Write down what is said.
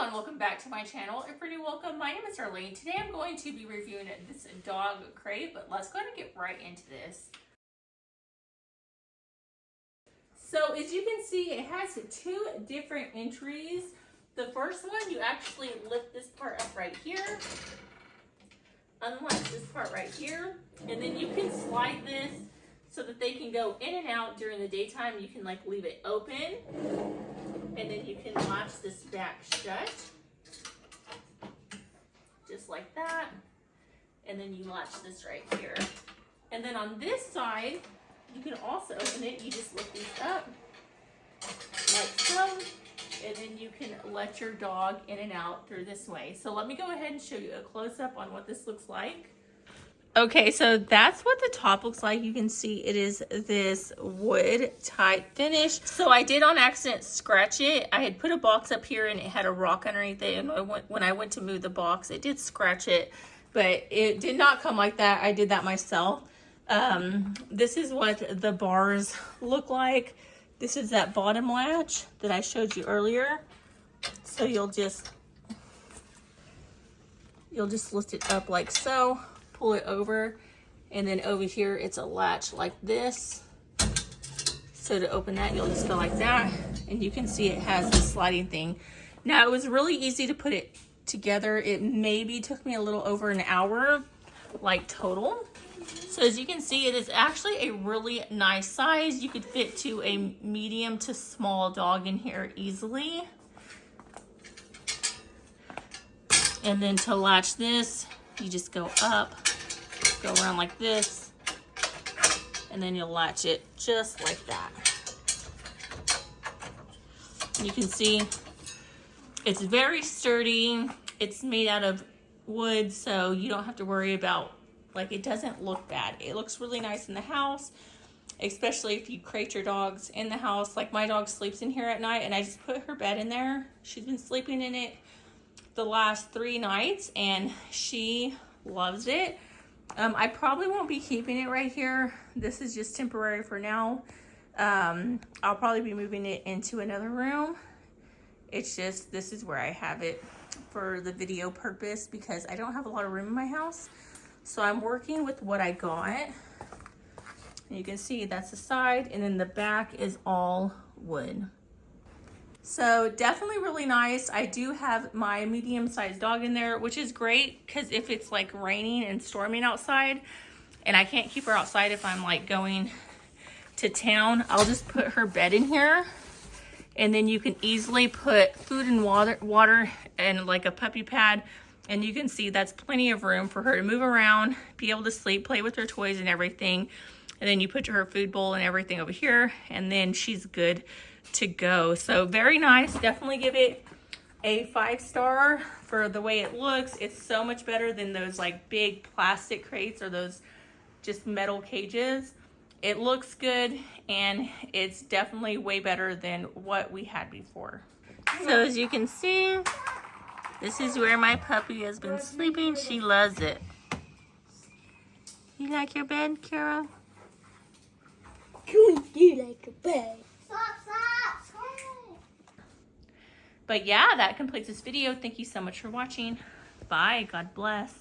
everyone, welcome back to my channel. If you're new, welcome. My name is Arlene. Today I'm going to be reviewing this dog crate, but let's go ahead and get right into this. So as you can see, it has two different entries. The first one, you actually lift this part up right here, unlatch this part right here, and then you can slide this so that they can go in and out during the daytime. You can like leave it open, and then you can latch this back shut, just like that. And then you latch this right here. And then on this side, you can also open it. You just lift these up, like so. And then you can let your dog in and out through this way. So let me go ahead and show you a close-up on what this looks like. Okay, so that's what the top looks like. You can see it is this wood type finish. So I did on accident scratch it. I had put a box up here and it had a rock underneath it. And when I went to move the box, it did scratch it, but it did not come like that. I did that myself. This is what the bars look like. This is that bottom latch that I showed you earlier. So you'll just lift it up like so. Pull it over, and then over here it's a latch like this. So to open that, you'll just go like that, and you can see it has this sliding thing. Now, it was really easy to put it together. It maybe took me a little over an hour, like total. So as you can see, it is actually a really nice size. You could fit to a medium to small dog in here easily. And then to latch this, you just go up, go around like this, and then you'll latch it just like that. You can see it's very sturdy. It's made out of wood, so you don't have to worry about, like, it doesn't look bad. It looks really nice in the house, especially if you crate your dogs in the house. Like, my dog sleeps in here at night, and I just put her bed in there. She's been sleeping in it the last 3 nights, and she loves it. I probably won't be keeping it right here. This is just temporary for now. I'll probably be moving it into another room. It's just, this is where I have it for the video purpose because I don't have a lot of room in my house. So I'm working with what I got. And you can see that's the side, and then the back is all wood. So definitely really nice. I do have my medium-sized dog in there, which is great because if it's like raining and storming outside and I can't keep her outside if I'm like going to town, I'll just put her bed in here, and then you can easily put food and water and like a puppy pad, and you can see that's plenty of room for her to move around, be able to sleep, play with her toys and everything. And then you put her food bowl and everything over here, and then she's good to go. So very nice. Definitely give it a 5-star for the way it looks. It's so much better than those like big plastic crates or those just metal cages. It looks good, and it's definitely way better than what we had before. So as you can see, this is where my puppy has been sleeping. She loves it. You like your bed, Kara? You like a bed. But yeah, that completes this video. Thank you so much for watching. Bye. God bless.